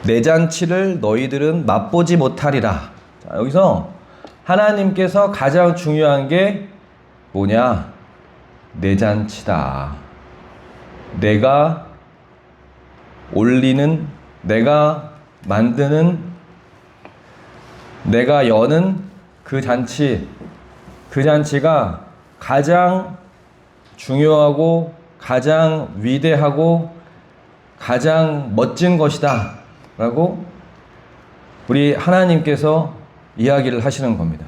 내 잔치를 너희들은 맛보지 못하리라. 자, 여기서 하나님께서 가장 중요한 게 뭐냐? 내 잔치다. 내가 올리는, 내가 만드는, 내가 여는 그 잔치, 그 잔치가 가장 중요하고 가장 위대하고 가장 멋진 것이다 라고 우리 하나님께서 이야기를 하시는 겁니다.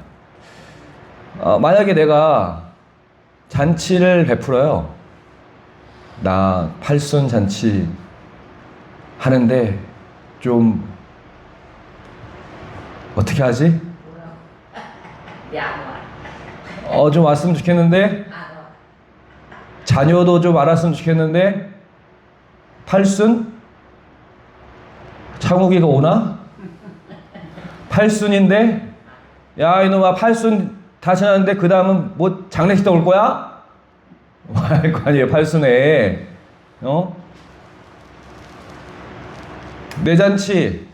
만약에 내가 잔치를 베풀어요. 나 팔순 잔치 하는데 좀 어떻게 하지? 좀 왔으면 좋겠는데 자녀도 좀 알았으면 좋겠는데 팔순? 창욱이가 오나? 팔순인데 야 이놈아 팔순 다 지났는데 그 다음은 뭐 장례식 때 올 거야? 할 거 아니에요. 팔순에 내 잔치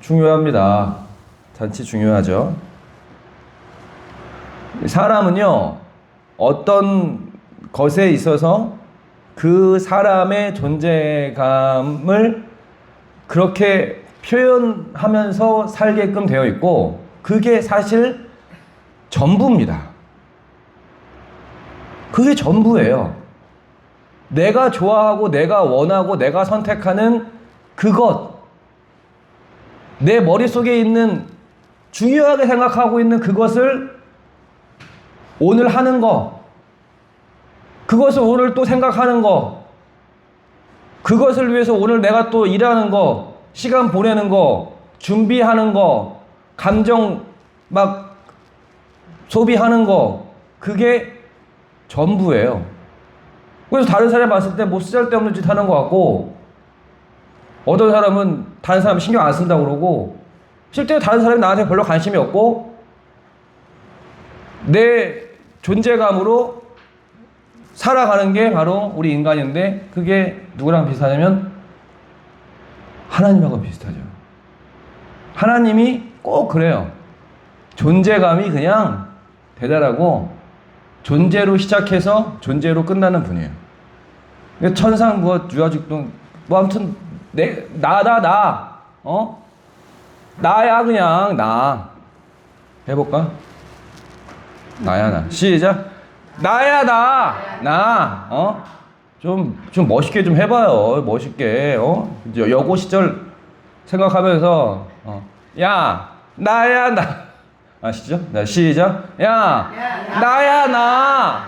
중요합니다. 잔치 중요하죠. 사람은요 어떤 것에 있어서 그 사람의 존재감을 그렇게 표현하면서 살게끔 되어 있고 그게 사실 전부입니다. 그게 전부예요. 내가 좋아하고 내가 원하고 내가 선택하는 그것, 내 머릿속에 있는 중요하게 생각하고 있는 그것을 오늘 하는 거, 그것을 오늘 또 생각하는 거, 그것을 위해서 오늘 내가 또 일하는 거, 시간 보내는 거, 준비하는 거, 감정 막 소비하는 거, 그게 전부예요. 그래서 다른 사람 봤을 때 뭐 쓰잘데없는 짓 하는 것 같고 어떤 사람은 다른 사람 신경 안 쓴다고 그러고 실제로 다른 사람이 나한테 별로 관심이 없고 내 존재감으로 살아가는 게 바로 우리 인간인데 그게 누구랑 비슷하냐면 하나님하고 비슷하죠. 하나님이 꼭 그래요. 존재감이 그냥 대단하고 존재로 시작해서 존재로 끝나는 분이에요. 천상 뭐 유아죽동 뭐 아무튼 나야 그냥 나 해볼까? 나야 나 시작. 나야 좀 멋있게 좀 해봐요. 멋있게 여고 시절 생각하면서 야 나야 나 아시죠? 나 시작. 야 나야 나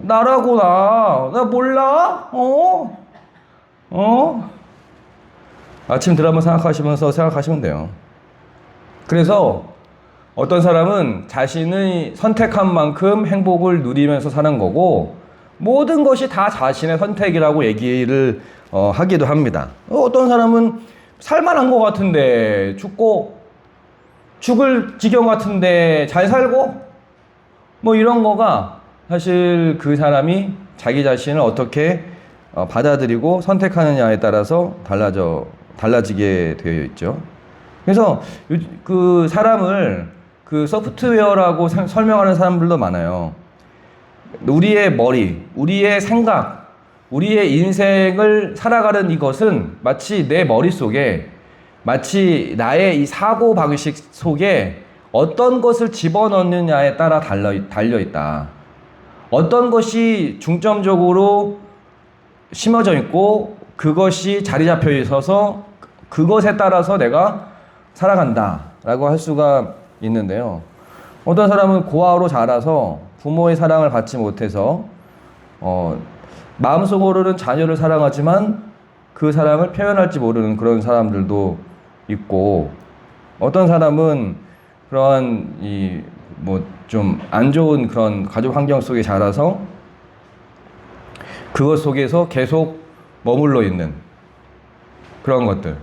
나라고 나 몰라? 아침 드라마 생각하시면 돼요. 그래서 어떤 사람은 자신의 선택한 만큼 행복을 누리면서 사는 거고 모든 것이 다 자신의 선택이라고 얘기를 하기도 합니다. 어떤 사람은 살만한 것 같은데 죽을 지경 같은데 잘 살고 뭐 이런 거가 사실 그 사람이 자기 자신을 어떻게 받아들이고 선택하느냐에 따라서 달라지게 되어 있죠. 그래서 그 사람을 그 소프트웨어라고 설명하는 사람들도 많아요. 우리의 머리, 우리의 생각, 우리의 인생을 살아가는 이것은 마치 내 머릿속에 마치 나의 이 사고방식 속에 어떤 것을 집어넣느냐에 따라 달려있다. 어떤 것이 중점적으로 심어져 있고 그것이 자리 잡혀 있어서 그것에 따라서 내가 살아간다 라고 할 수가 있는데요. 어떤 사람은 고아로 자라서 부모의 사랑을 받지 못해서 마음속으로는 자녀를 사랑하지만 그 사랑을 표현할지 모르는 그런 사람들도 있고 어떤 사람은 그러한 좀 안 좋은 그런 가족 환경 속에 자라서 그것 속에서 계속 머물러 있는 그런 것들.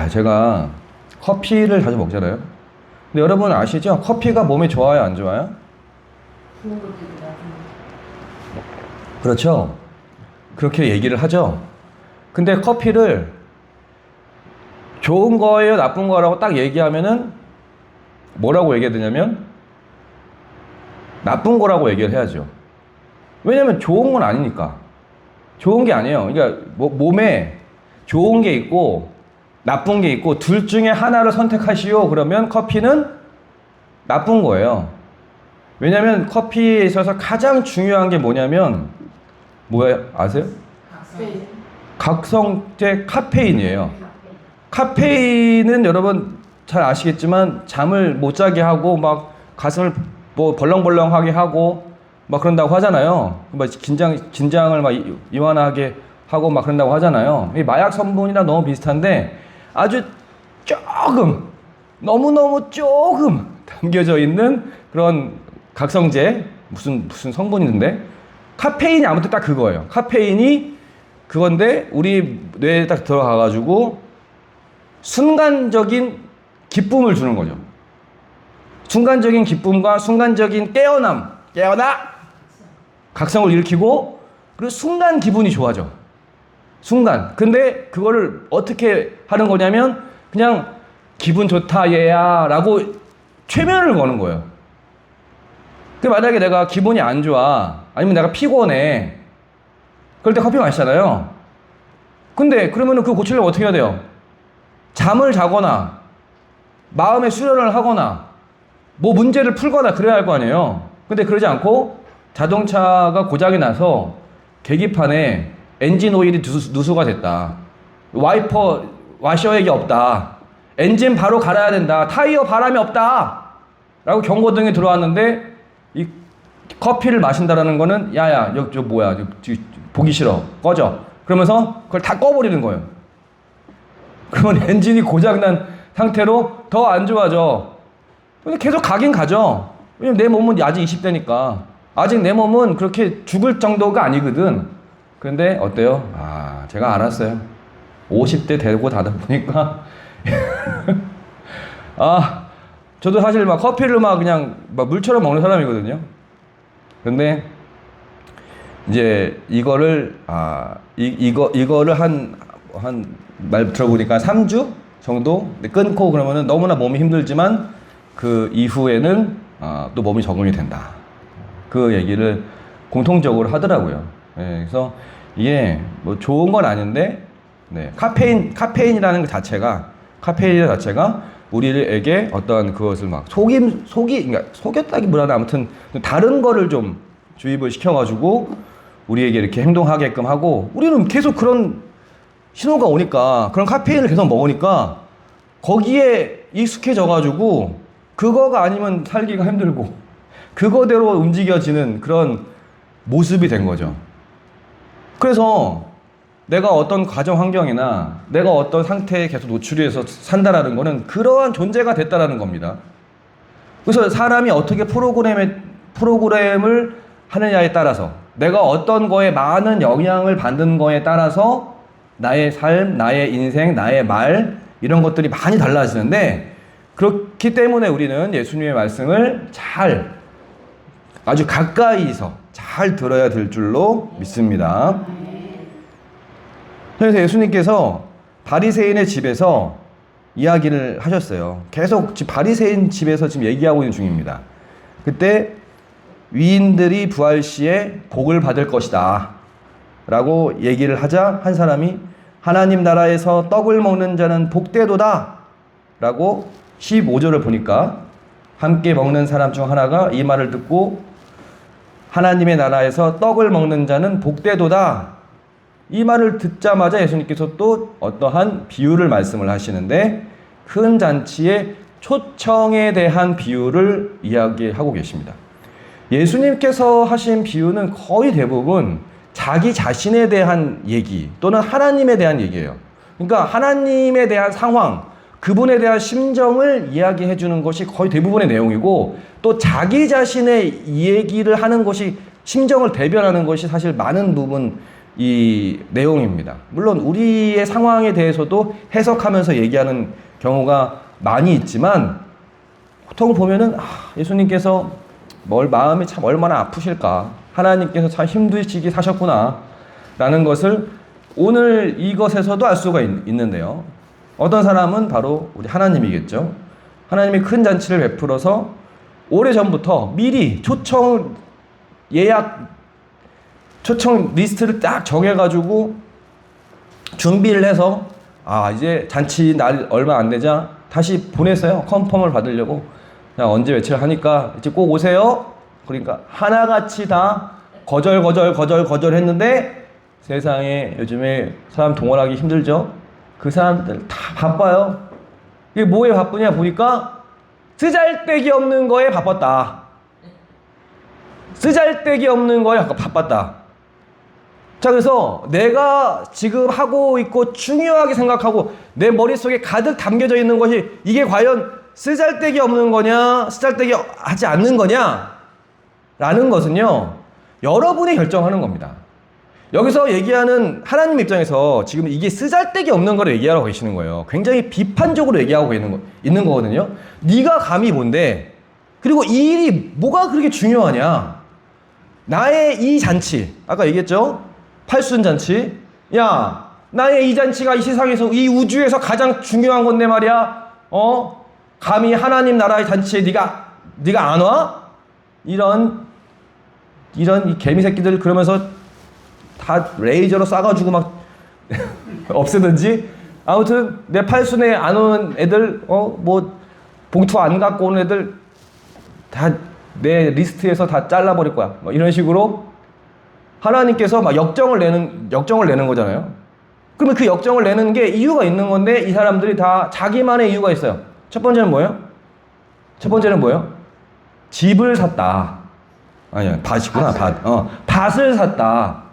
제가 커피를 자주 먹잖아요. 근데 여러분 아시죠? 커피가 몸에 좋아요, 안 좋아요? 그렇죠? 그렇게 얘기를 하죠. 근데 커피를 좋은 거예요, 나쁜 거라고 딱 얘기하면은 뭐라고 얘기해야 되냐면 나쁜 거라고 얘기를 해야죠. 왜냐면 좋은 건 아니니까. 좋은 게 아니에요. 그러니까 몸에 좋은 게 있고 나쁜 게 있고 둘 중에 하나를 선택하시오. 그러면 커피는 나쁜 거예요. 왜냐면 커피에 있어서 가장 중요한 게 뭐냐면 뭐예요? 아세요? 각성제 카페인이에요. 카페인은 여러분 잘 아시겠지만 잠을 못 자게 하고 막 가슴을 뭐 벌렁벌렁하게 하고 막 그런다고 하잖아요. 막 긴장을 막 이완하게 하고 막 그런다고 하잖아요. 이 마약 성분이랑 너무 비슷한데 아주 조금 너무너무 조금 담겨져 있는 그런 각성제 무슨 성분인데 카페인이 아무튼 딱 그거예요. 카페인이 그건데 우리 뇌에 딱 들어가가지고 순간적인 기쁨을 주는 거죠. 순간적인 기쁨과 순간적인 깨어나 각성을 일으키고 그리고 순간 기분이 좋아져. 순간. 근데 그거를 어떻게 하는 거냐면 그냥 기분 좋다 얘야 라고 최면을 거는 거예요. 근데 만약에 내가 기분이 안 좋아 아니면 내가 피곤해 그럴 때 커피 마시잖아요. 근데 그러면은 그거 고치려면 어떻게 해야 돼요? 잠을 자거나 마음의 수련을 하거나 뭐 문제를 풀거나 그래야 할 거 아니에요. 근데 그러지 않고 자동차가 고장이 나서 계기판에 엔진 오일이 누수가 됐다. 와이퍼 와셔액이 없다. 엔진 바로 갈아야 된다. 타이어 바람이 없다. 라고 경고등이 들어왔는데 이 커피를 마신다라는 거는 야야 저 뭐야 보기 싫어 꺼져 그러면서 그걸 다 꺼버리는 거예요. 그러면 엔진이 고장난 상태로 더 안 좋아져. 근데 계속 가긴 가죠. 왜냐면 내 몸은 아직 20대니까 아직 내 몸은 그렇게 죽을 정도가 아니거든. 그런데 어때요? 아 제가 알았어요. 50대 되고 다다 보니까 아 저도 사실 막 커피를 막 그냥 막 물처럼 먹는 사람이거든요. 근데 이제 이거를 이거를 한 말 들어보니까 3주 정도 끊고 그러면은 너무나 몸이 힘들지만 그 이후에는 또 몸이 적응이 된다. 그 얘기를 공통적으로 하더라고요. 네, 그래서 이게 뭐 좋은 건 아닌데 네, 카페인이라는 그 자체가 우리에게 어떤 그것을 막 그러니까 속였다기보다는 아무튼 다른 거를 좀 주입을 시켜가지고 우리에게 이렇게 행동하게끔 하고 우리는 계속 그런 신호가 오니까 그런 카페인을 계속 먹으니까 거기에 익숙해져가지고 그거가 아니면 살기가 힘들고 그거대로 움직여지는 그런 모습이 된 거죠. 그래서 내가 어떤 가정 환경이나 내가 어떤 상태에 계속 노출이 돼서 산다라는 거는 그러한 존재가 됐다라는 겁니다. 그래서 사람이 어떻게 프로그램을 하느냐에 따라서 내가 어떤 거에 많은 영향을 받는 거에 따라서 나의 삶, 나의 인생, 나의 말 이런 것들이 많이 달라지는데 그렇기 때문에 우리는 예수님의 말씀을 아주 가까이서 잘 들어야 될 줄로 믿습니다. 그래서 예수님께서 바리새인의 집에서 이야기를 하셨어요. 계속 바리새인 집에서 지금 얘기하고 있는 중입니다. 그때 위인들이 부활 시에 복을 받을 것이다 라고 얘기를 하자 한 사람이 하나님 나라에서 떡을 먹는 자는 복되도다 라고 15절을 보니까 함께 먹는 사람 중 하나가 이 말을 듣고 하나님의 나라에서 떡을 먹는 자는 복되도다 이 말을 듣자마자 예수님께서 또 어떠한 비유를 말씀을 하시는데 큰 잔치의 초청에 대한 비유를 이야기하고 계십니다. 예수님께서 하신 비유는 거의 대부분 자기 자신에 대한 얘기 또는 하나님에 대한 얘기예요. 그러니까 하나님에 대한 상황, 그분에 대한 심정을 이야기해 주는 것이 거의 대부분의 내용이고 또 자기 자신의 얘기를 하는 것이 심정을 대변하는 것이 사실 많은 부분 이 내용입니다. 물론 우리의 상황에 대해서도 해석하면서 얘기하는 경우가 많이 있지만 보통 보면은 예수님께서 마음이 참 얼마나 아프실까 하나님께서 참 힘드시게 사셨구나 라는 것을 오늘 이것에서도 알 수가 있는데요. 어떤 사람은 바로 우리 하나님이겠죠. 하나님이 큰 잔치를 베풀어서 오래전부터 미리 초청 리스트를 딱 정해가지고 준비를 해서 이제 잔치 날 얼마 안 되자 다시 보냈어요. 컨펌을 받으려고. 자, 언제 며칠 하니까 이제 꼭 오세요. 그러니까 하나같이 다 거절 했는데 세상에 요즘에 사람 동원하기 힘들죠. 그 사람들 다 바빠요. 이게 뭐에 바쁘냐 보니까 쓰잘데기 없는 거에 바빴다. 쓰잘데기 없는 거에 바빴다. 자, 그래서 내가 지금 하고 있고 중요하게 생각하고 내 머릿속에 가득 담겨져 있는 것이 이게 과연 쓰잘데기 없는 거냐, 쓰잘데기 하지 않는 거냐 라는 것은요, 여러분이 결정하는 겁니다. 여기서 얘기하는 하나님 입장에서 지금 이게 쓰잘데기 없는 걸 얘기하고 계시는 거예요. 굉장히 비판적으로 얘기하고 있는 거거든요. 네가 감히 뭔데? 그리고 이 일이 뭐가 그렇게 중요하냐? 나의 이 잔치, 아까 얘기했죠? 팔순잔치. 야, 나의 이 잔치가 이 세상에서, 이 우주에서 가장 중요한 건데 말이야. 감히 하나님 나라의 잔치에 네가 안 와? 이런 이 개미 새끼들 그러면서 다 레이저로 쏴가지고 막 없애든지. 아무튼 내 팔순에 안 오는 애들, 뭐 봉투 안 갖고 오는 애들 다 내 리스트에서 다 잘라버릴 거야. 뭐 이런 식으로 하나님께서 막 역정을 내는 거잖아요. 그러면 그 역정을 내는 게 이유가 있는 건데 이 사람들이 다 자기만의 이유가 있어요. 첫 번째는 뭐예요? 집을 샀다. 아니야, 밭이구나, 밭. 밭을 샀다.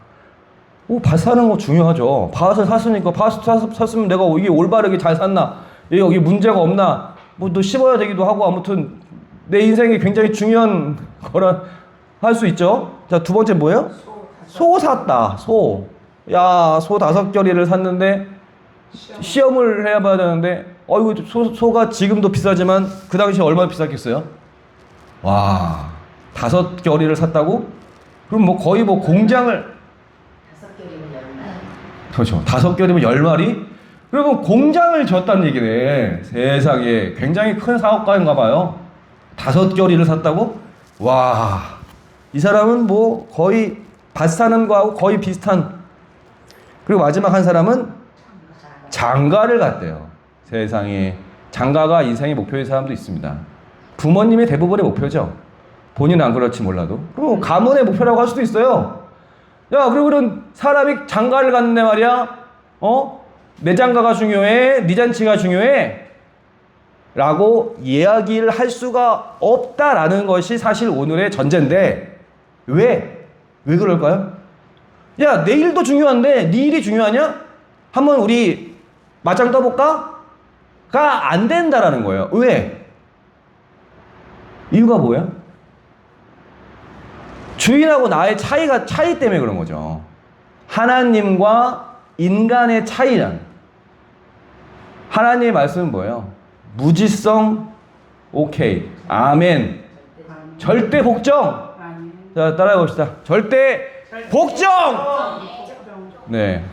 밭 사는 거 중요하죠. 밭을 샀으니까, 샀으면 내가 이게 올바르게 잘 샀나? 여기 문제가 없나? 뭐 또 씹어야 되기도 하고, 아무튼 내 인생이 굉장히 중요한 거라 할 수 있죠. 자, 두 번째 뭐예요? 소 샀다. 소. 야, 소 5결의를 샀는데 시험을 해봐야 되는데 소가 지금도 비싸지만 그 당시에 얼마나 비쌌겠어요? 와, 5결의를 샀다고? 그럼 뭐 거의 뭐 공장을 5결이면 10마리. 그렇죠. 5결이면 10마리? 그러면 공장을 졌다는 얘기네. 세상에 굉장히 큰 사업가인가 봐요. 5결의를 샀다고? 와, 이 사람은 뭐 거의 밭 사는 거하고 거의 비슷한. 그리고 마지막 한 사람은 장가를 갔대요. 세상에 장가가 인생의 목표인 사람도 있습니다. 부모님이 대부분의 목표죠. 본인은 안 그럴지 몰라도. 그리고 가문의 목표라고 할 수도 있어요. 야, 그리고 그런 사람이 장가를 갔는데 말이야, 내 장가가 중요해, 네 잔치가 중요해 라고 이야기를 할 수가 없다라는 것이 사실 오늘의 전제인데, 왜 그럴까요? 야, 내 일도 중요한데 네 일이 중요하냐? 한번 우리 맞짱 떠볼까? 가 안 된다라는 거예요. 왜? 이유가 뭐예요? 주인하고 나의 차이 때문에 그런 거죠. 하나님과 인간의 차이란. 하나님의 말씀은 뭐예요? 무지성, 오케이. 아멘. 절대 복종. 자, 따라해 봅시다. 절대 복종! 네.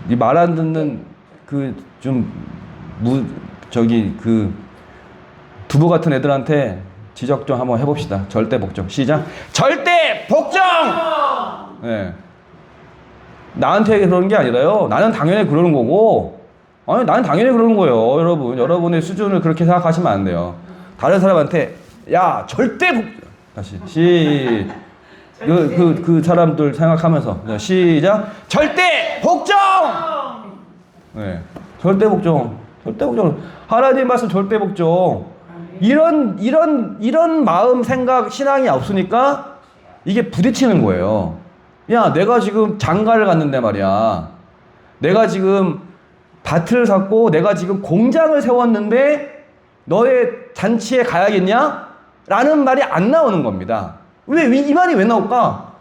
이 말 안 듣는 두부 같은 애들한테 지적 좀 한번 해봅시다. 절대 복종. 시작. 절대 복종! 네. 나한테 그러는 게 아니라요. 나는 당연히 그러는 거고, 나는 당연히 그러는 거예요. 여러분. 여러분의 수준을 그렇게 생각하시면 안 돼요. 다른 사람한테, 야, 절대 복종! 다시. 그 사람들 생각하면서. 시작. 절대 복종! 네. 절대 복종. 절대 복종. 하나님 말씀 절대 복종. 이런 마음, 생각, 신앙이 없으니까 이게 부딪히는 거예요. 야, 내가 지금 장가를 갔는데 말이야. 내가 지금 밭을 샀고, 내가 지금 공장을 세웠는데, 너의 잔치에 가야겠냐? 라는 말이 안 나오는 겁니다. 이 말이 왜 나올까?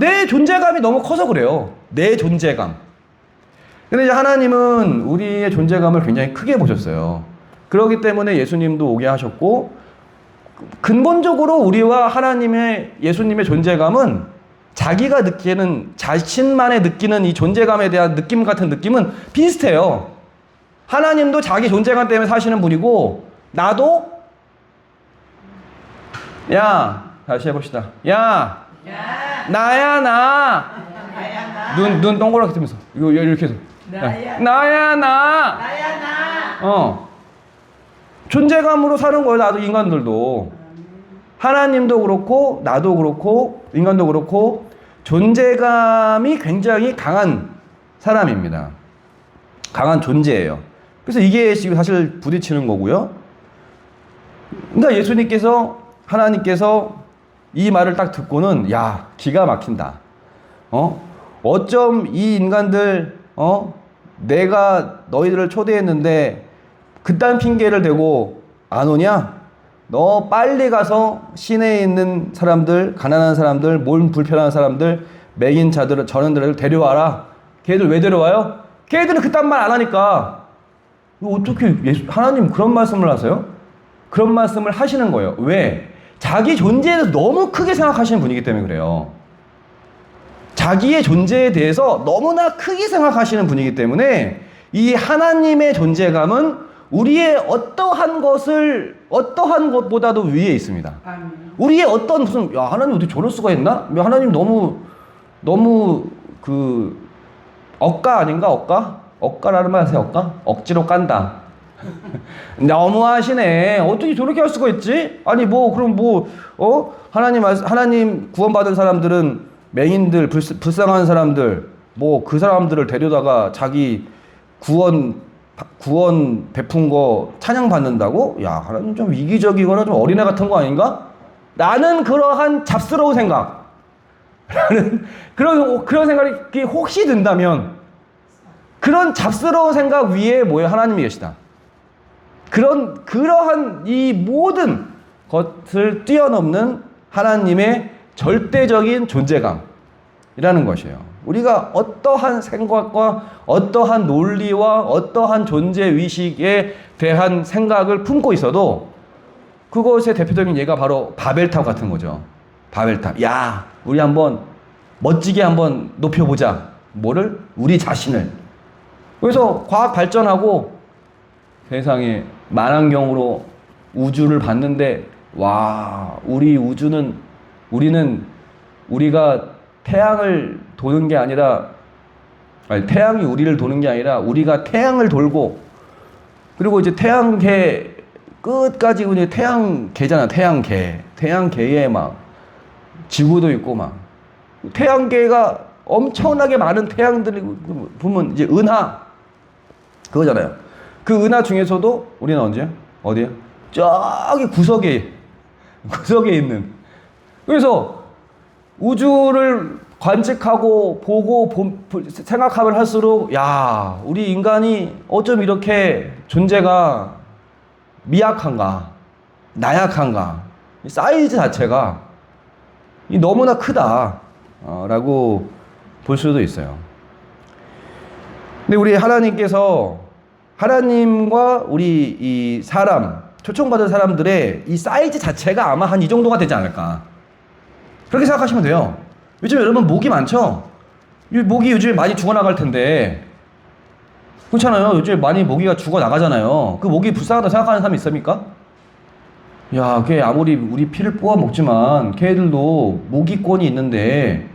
내 존재감이 너무 커서 그래요. 내 존재감. 근데 이제 하나님은 우리의 존재감을 굉장히 크게 보셨어요. 그렇기 때문에 예수님도 오게 하셨고, 근본적으로 우리와 하나님의 예수님의 존재감은 자기가 느끼는 자신만의 느끼는 이 존재감에 대한 느낌 같은 느낌은 비슷해요. 하나님도 자기 존재감 때문에 사시는 분이고 나도 야 다시 해봅시다. 야 나야 나. 눈 동그랗게 뜨면서 이거 이렇게 해서 나야 나. 존재감으로 사는 거예요. 나도 인간들도. 하나님도 그렇고 나도 그렇고 인간도 그렇고 존재감이 굉장히 강한 사람입니다. 강한 존재예요. 그래서 이게 지금 사실 부딪히는 거고요. 그러니까 예수님께서 하나님께서 이 말을 딱 듣고는 야 기가 막힌다. 어쩜 이 인간들 내가 너희들을 초대했는데 그딴 핑계를 대고 안 오냐? 너 빨리 가서 시내에 있는 사람들, 가난한 사람들, 몸 불편한 사람들, 맹인 자들, 저런들을 데려와라. 걔들 왜 데려와요? 걔들은 그딴 말 안 하니까. 어떻게 하나님 그런 말씀을 하세요? 그런 말씀을 하시는 거예요. 왜? 자기 존재에 대해서 너무 크게 생각하시는 분이기 때문에 그래요. 자기의 존재에 대해서 너무나 크게 생각하시는 분이기 때문에 이 하나님의 존재감은 우리의 어떠한 것보다도 위에 있습니다. 우리의 어떤 무슨 야 하나님 어떻게 저럴 수가 있나? 하나님 너무 그 억까 아닌가? 억까라는 말 아세요? 억까? 억지로 깐다. 너무하시네. 어떻게 저렇게 할 수가 있지? 아니 그럼 하나님 구원받은 사람들은 맹인들 불쌍한 사람들 그 사람들을 데려다가 자기 구원 베푼 거 찬양 받는다고? 야, 하나님 좀 이기적이거나 좀 어린애 같은 거 아닌가? 나는 그러한 잡스러운 생각. 그런 생각이 혹시 든다면 그런 잡스러운 생각 위에 뭐예요? 하나님이 계시다. 그러한 이 모든 것을 뛰어넘는 하나님의 절대적인 존재감이라는 것이에요. 우리가 어떠한 생각과 어떠한 논리와 어떠한 존재 의식에 대한 생각을 품고 있어도 그것의 대표적인 예가 바로 바벨탑 같은 거죠. 바벨탑. 야, 우리 한번 멋지게 한번 높여보자. 뭐를? 우리 자신을. 그래서 과학 발전하고 세상에 만환경으로 우주를 봤는데 와, 우리가 태양을 도는 게 아니라 태양이 우리를 도는 게 아니라 우리가 태양을 돌고 그리고 이제 태양계 끝까지 이제 태양계잖아. 태양계에 막 지구도 있고 막 태양계가 엄청나게 많은 태양들이 보면 이제 은하 그거잖아요. 그 은하 중에서도 우리는 어디야? 저기 구석에 있는. 그래서 우주를 관측하고 보고 생각하면 할수록 야, 우리 인간이 어쩜 이렇게 존재가 미약한가, 나약한가. 사이즈 자체가 너무나 크다 라고 볼 수도 있어요. 근데 우리 하나님과 우리 이 초청받은 사람들의 이 사이즈 자체가 아마 한 이 정도가 되지 않을까. 그렇게 생각하시면 돼요. 요즘 여러분 모기 많죠? 모기 요즘에 많이 죽어나갈 텐데. 그렇잖아요. 요즘에 많이 모기가 죽어나가잖아요. 그 모기 불쌍하다고 생각하는 사람이 있습니까? 야, 걔 아무리 우리 피를 뽑아 먹지만 걔들도 모기권이 있는데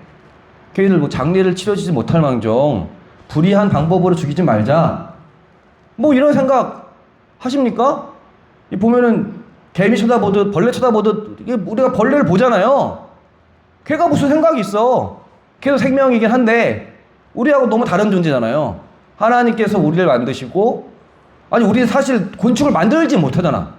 걔들 장례를 치러지지 못할 망정 불의한 방법으로 죽이지 말자. 이런 생각 하십니까? 보면은 개미 쳐다보듯 벌레 쳐다보듯 우리가 벌레를 보잖아요. 걔가 무슨 생각이 있어. 걔도 생명이긴 한데 우리하고 너무 다른 존재잖아요. 하나님께서 우리를 만드시고 우리는 사실 곤충을 만들지 못하잖아.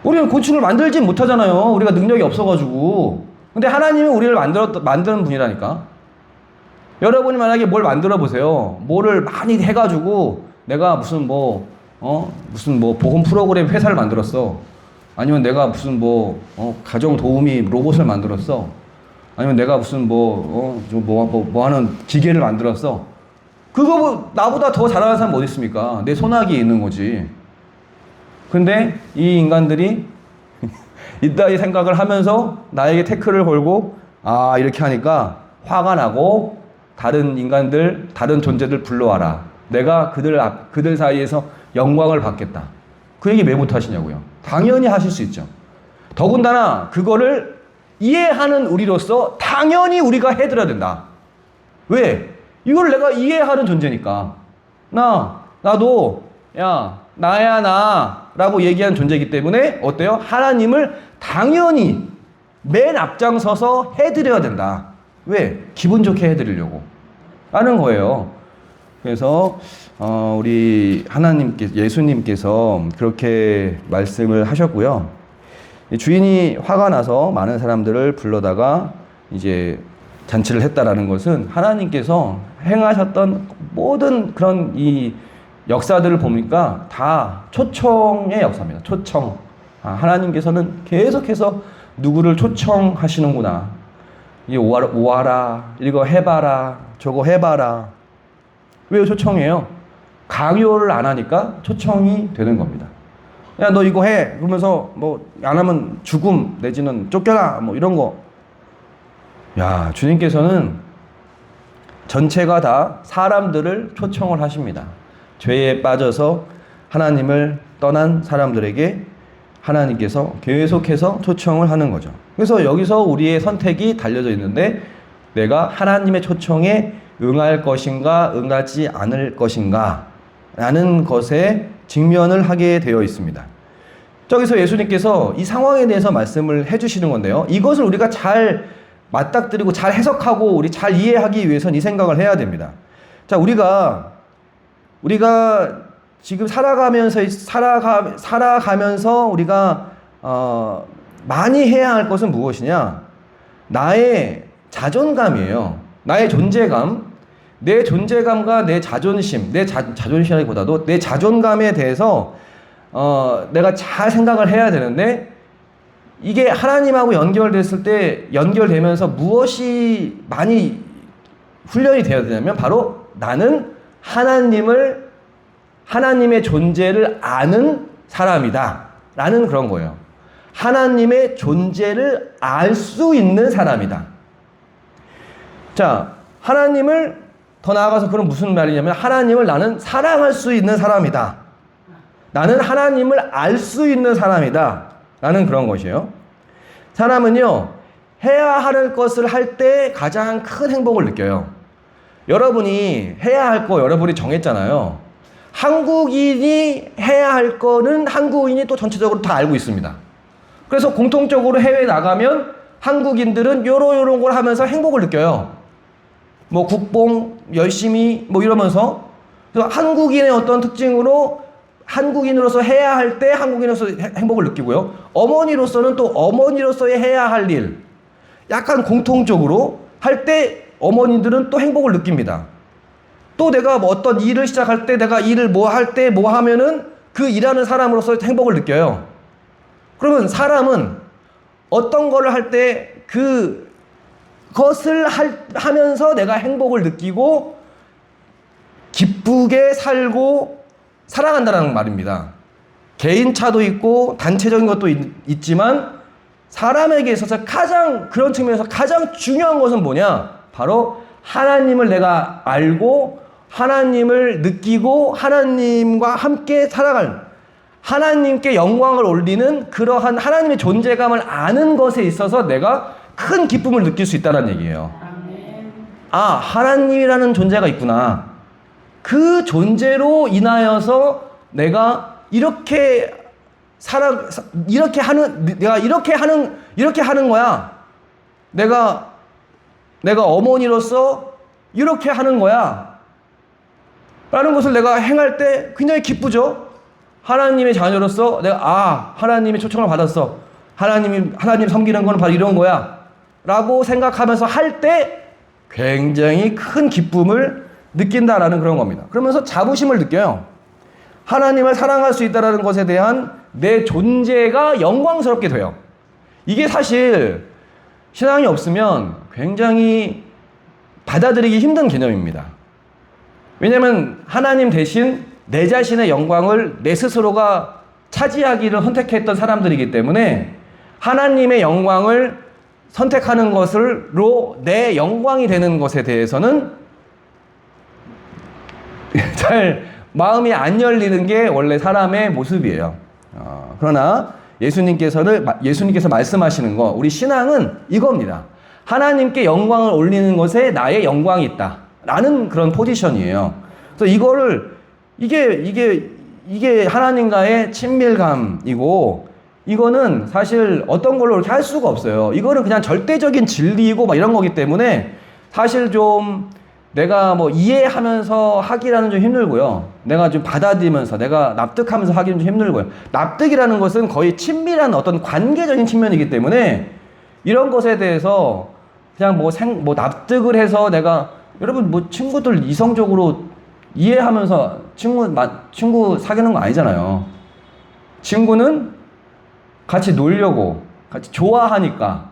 우리는 곤충을 만들지 못하잖아요. 우리가 능력이 없어가지고. 근데 하나님이 우리를 만드는 분이라니까. 여러분이 만약에 뭘 만들어 보세요. 뭐를 많이 해가지고 내가 무슨 보험 프로그램 회사를 만들었어. 아니면 내가 무슨 가정 도우미 로봇을 만들었어. 아니면 내가 무슨 하는 기계를 만들었어. 그거 나보다 더 잘하는 사람 어디 있습니까? 내 손아귀에 있는 거지. 근데 이 인간들이 이따위 생각을 하면서 나에게 태클을 걸고 이렇게 하니까 화가 나고 다른 인간들, 다른 존재들 불러와라. 내가 그들 사이에서 영광을 받겠다. 그 얘기 왜 못하시냐고요. 당연히 하실 수 있죠. 더군다나 그거를 이해하는 우리로서 당연히 우리가 해드려야 된다. 왜? 이걸 내가 이해하는 존재니까. 나도 나야 라고 얘기한 존재이기 때문에 어때요? 하나님을 당연히 맨 앞장서서 해드려야 된다. 왜? 기분 좋게 해드리려고 하는 거예요. 그래서 우리 예수님께서 그렇게 말씀을 하셨고요. 주인이 화가 나서 많은 사람들을 불러다가 이제 잔치를 했다라는 것은 하나님께서 행하셨던 모든 그런 이 역사들을 보니까 다 초청의 역사입니다. 초청. 하나님께서는 계속해서 누구를 초청하시는구나. 이 오아라, 이거 해봐라, 저거 해봐라. 왜 초청해요? 강요를 안 하니까 초청이 되는 겁니다. 야, 너 이거 해. 그러면서 뭐 안 하면 죽음 내지는 쫓겨나. 뭐 이런 거. 야, 주님께서는 전체가 다 사람들을 초청을 하십니다. 죄에 빠져서 하나님을 떠난 사람들에게 하나님께서 계속해서 초청을 하는 거죠. 그래서 여기서 우리의 선택이 달려져 있는데 내가 하나님의 초청에 응할 것인가 응하지 않을 것인가 라는 것에 직면을 하게 되어 있습니다. 저기서 예수님께서 이 상황에 대해서 말씀을 해주시는 건데요. 이것을 우리가 잘 맞닥뜨리고 잘 해석하고 우리 잘 이해하기 위해서는 이 생각을 해야 됩니다. 자, 우리가 지금 살아가면서 우리가 많이 해야 할 것은 무엇이냐? 나의 자존감이에요. 나의 존재감. 내 존재감과 내 자존심, 자존심이라기보다도 내 자존감에 대해서 내가 잘 생각을 해야 되는데 이게 하나님하고 연결되면서 무엇이 많이 훈련이 되어야 되냐면 바로 나는 하나님의 존재를 아는 사람이다 라는 그런 거예요. 하나님의 존재를 알 수 있는 사람이다. 자, 하나님을 더 나아가서 그건 무슨 말이냐면 하나님을 나는 사랑할 수 있는 사람이다. 나는 하나님을 알 수 있는 사람이다 라는 그런 것이에요. 사람은요, 해야 할 것을 할 때 가장 큰 행복을 느껴요. 여러분이 해야 할 거 여러분이 정했잖아요. 한국인이 해야 할 거는 한국인이 또 전체적으로 다 알고 있습니다. 그래서 공통적으로 해외에 나가면 한국인들은 요런 걸 하면서 행복을 느껴요. 뭐 국뽕 열심히 뭐 이러면서. 그래서 한국인의 어떤 특징으로 한국인으로서 해야 할 때 한국인으로서 행복을 느끼고요. 어머니로서는 또 어머니로서의 해야 할 일, 약간 공통적으로 할 때 어머니들은 또 행복을 느낍니다. 또 내가 뭐 어떤 일을 시작할 때 내가 일을 뭐 할 때 뭐 하면은 그 일하는 사람으로서 행복을 느껴요. 그러면 사람은 어떤 거를 할 때 그것을 하면서 내가 행복을 느끼고 기쁘게 살고 사랑한다는 말입니다. 개인차도 있고 단체적인 것도 있지만 사람에게 있어서 그런 측면에서 가장 중요한 것은 뭐냐? 바로 하나님을 내가 알고 하나님을 느끼고 하나님과 함께 살아갈, 하나님께 영광을 올리는 그러한 하나님의 존재감을 아는 것에 있어서 내가 큰 기쁨을 느낄 수 있다는 얘기예요. 하나님이라는 존재가 있구나. 그 존재로 인하여서 내가 이렇게 하는 거야. 내가 어머니로서 이렇게 하는 거야. 라는 것을 내가 행할 때 굉장히 기쁘죠. 하나님의 자녀로서 내가 하나님의 초청을 받았어. 하나님 섬기는 건 바로 이런 거야. 라고 생각하면서 할 때 굉장히 큰 기쁨을 느낀다라는 그런 겁니다. 그러면서 자부심을 느껴요. 하나님을 사랑할 수 있다는 것에 대한 내 존재가 영광스럽게 돼요. 이게 사실 신앙이 없으면 굉장히 받아들이기 힘든 개념입니다. 왜냐하면 하나님 대신 내 자신의 영광을 내 스스로가 차지하기를 선택했던 사람들이기 때문에 하나님의 영광을 선택하는 것으로 내 영광이 되는 것에 대해서는 잘 마음이 안 열리는 게 원래 사람의 모습이에요. 그러나 예수님께서 말씀하시는 거, 우리 신앙은 이겁니다. 하나님께 영광을 올리는 것에 나의 영광이 있다. 라는 그런 포지션이에요. 그래서 이게 하나님과의 친밀감이고, 이거는 사실 어떤 걸로 이렇게 할 수가 없어요. 이거는 그냥 절대적인 진리이고 막 이런 거기 때문에 사실 좀 내가 뭐 이해하면서 하기라는 좀 힘들고요. 내가 좀 받아들이면서 내가 납득하면서 하기는 좀 힘들고요. 납득이라는 것은 거의 친밀한 어떤 관계적인 측면이기 때문에 이런 것에 대해서 그냥 뭐 납득을 해서 내가 여러분 뭐 친구들 이성적으로 이해하면서 친구 사귀는 거 아니잖아요. 친구는 같이 놀려고, 같이 좋아하니까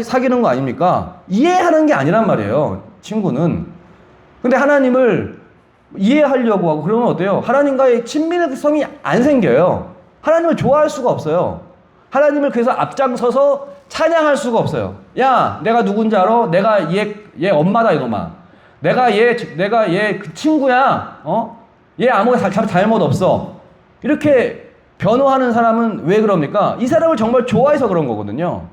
사귀는 거 아닙니까? 이해하는 게 아니란 말이에요, 친구는. 근데 하나님을 이해하려고 하고 그러면 어때요? 하나님과의 친밀성이 안 생겨요. 하나님을 좋아할 수가 없어요. 하나님을 그래서 앞장서서 찬양할 수가 없어요. 야, 내가 누군지 알아? 내가 얘 엄마다, 이놈아. 내가 얘 그 친구야. 얘 아무것도 잘못 없어. 이렇게 변호하는 사람은 왜 그럽니까? 이 사람을 정말 좋아해서 그런 거거든요.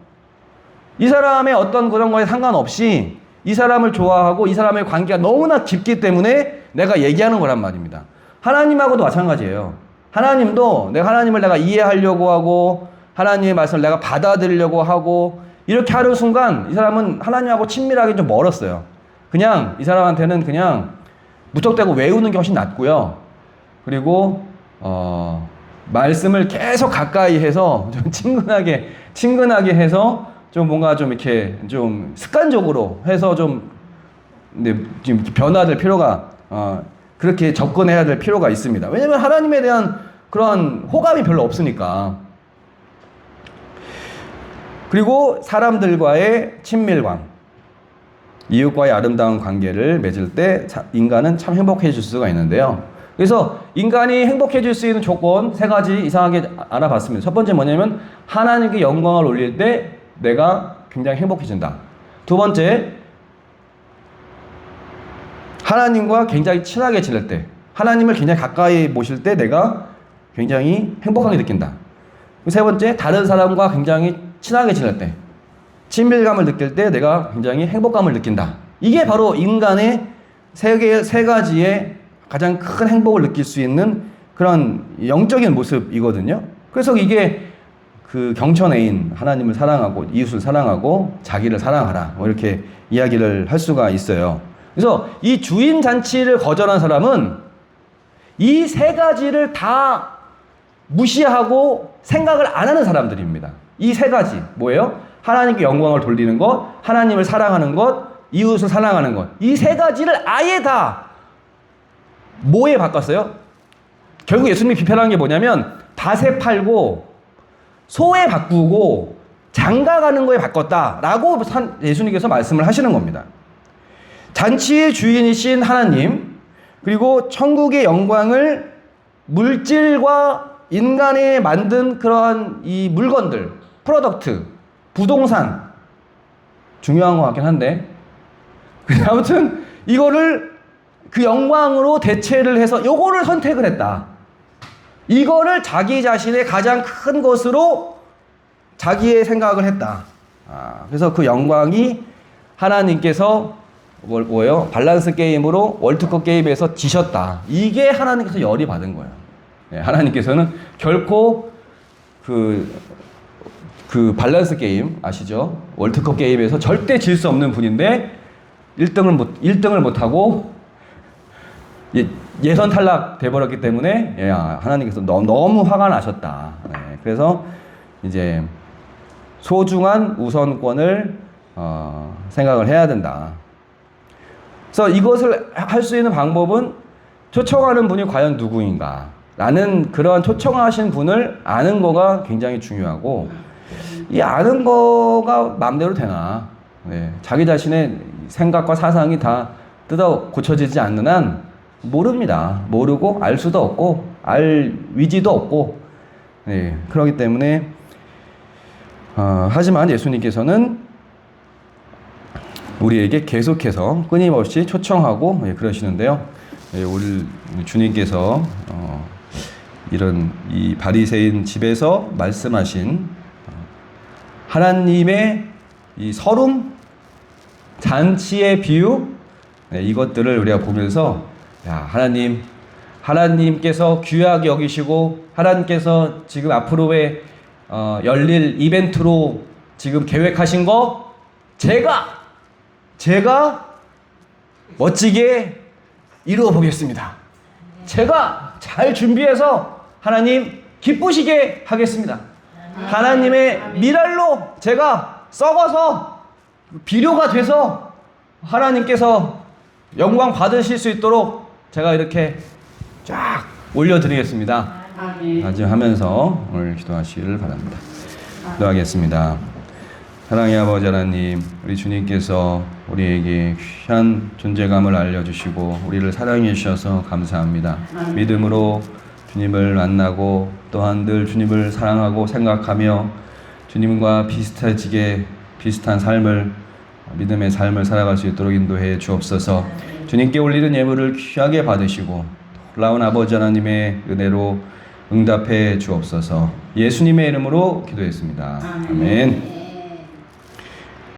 이 사람의 어떤 그런 거에 상관없이 이 사람을 좋아하고 이 사람의 관계가 너무나 깊기 때문에 내가 얘기하는 거란 말입니다. 하나님하고도 마찬가지예요. 하나님도 하나님을 내가 이해하려고 하고 하나님의 말씀을 내가 받아들이려고 하고 이렇게 하는 순간 이 사람은 하나님하고 친밀하기 좀 멀었어요. 그냥 이 사람한테는 그냥 무턱대고 외우는 게 훨씬 낫고요. 그리고 말씀을 계속 가까이 해서 좀 친근하게 해서 좀 뭔가 좀 이렇게 좀 습관적으로 해서 좀 지금 변화될 필요가 그렇게 접근해야 될 필요가 있습니다. 왜냐면 하나님에 대한 그런 호감이 별로 없으니까. 그리고 사람들과의 친밀감, 이웃과의 아름다운 관계를 맺을 때 인간은 참 행복해질 수가 있는데요. 그래서 인간이 행복해질 수 있는 조건 3가지 이상하게 알아봤습니다. 첫 번째 뭐냐면 하나님께 영광을 올릴 때 내가 굉장히 행복해진다. 두 번째, 하나님과 굉장히 친하게 지낼 때, 하나님을 굉장히 가까이 모실 때 내가 굉장히 행복하게 느낀다. 세 번째, 다른 사람과 굉장히 친하게 지낼 때, 친밀감을 느낄 때 내가 굉장히 행복감을 느낀다. 이게 바로 인간의 세 가지의 가장 큰 행복을 느낄 수 있는 그런 영적인 모습이거든요. 그래서 이게 그 경천애인, 하나님을 사랑하고 이웃을 사랑하고 자기를 사랑하라, 뭐 이렇게 이야기를 할 수가 있어요. 그래서 이 주인 잔치를 거절한 사람은 이 3가지를 다 무시하고 생각을 안 하는 사람들입니다. 이 3가지 뭐예요? 하나님께 영광을 돌리는 것, 하나님을 사랑하는 것, 이웃을 사랑하는 것. 이 3가지를 아예 다 뭐에 바꿨어요? 결국 예수님이 비판한 게 뭐냐면 닷에 팔고 소에 바꾸고 장가가는 거에 바꿨다라고 예수님께서 말씀을 하시는 겁니다. 잔치의 주인이신 하나님, 그리고 천국의 영광을 물질과 인간이 만든 그러한 이 물건들, 프로덕트, 부동산, 중요한 것 같긴 한데, 아무튼 이거를 그 영광으로 대체를 해서 요거를 선택을 했다. 이거를 자기 자신의 가장 큰 것으로 자기의 생각을 했다. 그래서 그 영광이 하나님께서 뭐예요? 밸런스 게임으로 월드컵 게임에서 지셨다. 이게 하나님께서 열이 받은 거예요. 네, 하나님께서는 결코 그 밸런스 게임 아시죠? 월드컵 게임에서 절대 질 수 없는 분인데 1등을 못하고 예선 탈락 돼버렸기 때문에 하나님께서 너무 화가 나셨다. 네, 그래서 이제 소중한 우선권을 생각을 해야 된다. 그래서 이것을 할 수 있는 방법은 초청하는 분이 과연 누구인가 라는 그런 초청하신 분을 아는 거가 굉장히 중요하고, 이 아는 거가 마음대로 되나, 네, 자기 자신의 생각과 사상이 다 뜯어 고쳐지지 않는 한 모릅니다. 모르고 알 수도 없고 알 위지도 없고, 네, 그렇기 때문에 하지만 예수님께서는 우리에게 계속해서 끊임없이 초청하고 그러시는데요. 우리 주님께서 이런 이 바리새인 집에서 말씀하신 하나님의 이 서름 잔치의 비유, 이것들을 우리가 보면서 하나님께서 귀하게 여기시고 하나님께서 지금 앞으로의 열릴 이벤트로 지금 계획하신 거 제가 멋지게 이루어 보겠습니다. 제가 잘 준비해서 하나님 기쁘시게 하겠습니다. 하나님의 미랄로 제가 썩어서 비료가 돼서 하나님께서 영광 받으실 수 있도록 제가 이렇게 쫙 올려드리겠습니다. 하면서 오늘 기도하시기를 바랍니다. 기도하겠습니다. 사랑의 아버지 하나님, 우리 주님께서 우리에게 귀한 존재감을 알려주시고 우리를 사랑해 주셔서 감사합니다. 믿음으로 주님을 만나고 또한 늘 주님을 사랑하고 생각하며 주님과 비슷한 삶을, 믿음의 삶을 살아갈 수 있도록 인도해 주옵소서. 주님께 올리는 예물을 귀하게 받으시고 놀라운 아버지 하나님의 은혜로 응답해 주옵소서. 예수님의 이름으로 기도했습니다. 아멘.